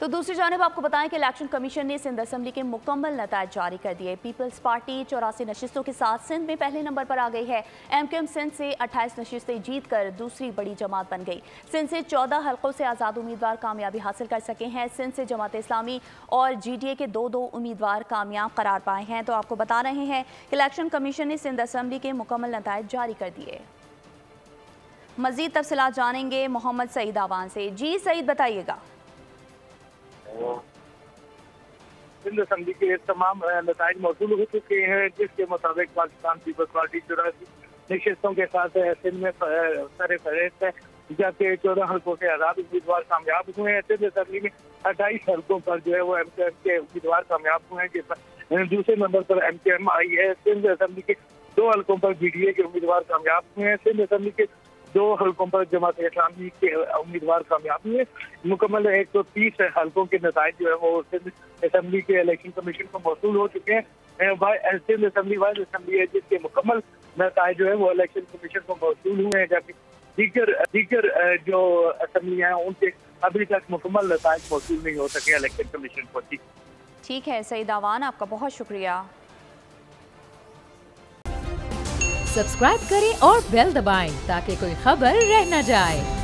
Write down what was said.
तो दूसरी जानिब आपको बताएं कि इलेक्शन कमीशन ने सिंध असम्बली के मुकम्मल नतायज जारी कर दिए। पीपल्स पार्टी 84 नशिस्तों के साथ सिंध में पहले नंबर पर आ गई है। MKM सिंध से 28 नशिस्तें जीत कर दूसरी बड़ी जमात बन गई। सिंध से 14 हल्कों से आज़ाद उम्मीदवार कामयाबी हासिल कर सके हैं। सिंध से जमात इस्लामी और GDA के दो उम्मीदवार कामयाब करार पाए हैं। तो आपको बता रहे हैं कि इलेक्शन कमीशन ने सिंध असम्बली के मुकम्मल नतायज जारी कर दिए। मज़ीद तफसीलात जानेंगे मोहम्मद सईद आवान से। जी सईद, बताइएगा। सिंध असम्बली के तमाम नताइज मौसूल हो चुके हैं, जिसके मुताबिक पाकिस्तान पीपल्स पार्टी 84 नशिस्तों के साथ सिंध में सर फहरिस्त है, जबकि 14 हल्कों से आज़ाद उम्मीदवार कामयाब हुए हैं। सिंध असम्बली में 28 हल्कों पर जो है वो MKM के उम्मीदवार कामयाब हुए हैं, जिसमें दूसरे नंबर पर MKM आई है। सिंध असम्बली के 2 हल्कों पर GDA के उम्मीदवार कामयाब हुए हैं। सिंध असम्बली के 2 हल्कों पर जमात इस्लामी के उम्मीदवार कामयाब हुए। मुकम्मल 130 हल्कों के नताइज जो है वो सिंध असम्बली के इलेक्शन कमीशन को मौसूल हो चुके हैं। सिंध असम्बली वाइज असम्बली है, जिसके मुकम्मल नताइज जो है वो इलेक्शन कमीशन को मौसूल हुए हैं, जबकि दीगर जो असम्बली हैं उनके अभी तक मुकम्मल नताइज मौसूल नहीं हो सके इलेक्शन कमीशन को। ठीक है सईद आवान, आपका बहुत शुक्रिया। सब्सक्राइब करें और बेल दबाएं ताकि कोई खबर रह न जाए।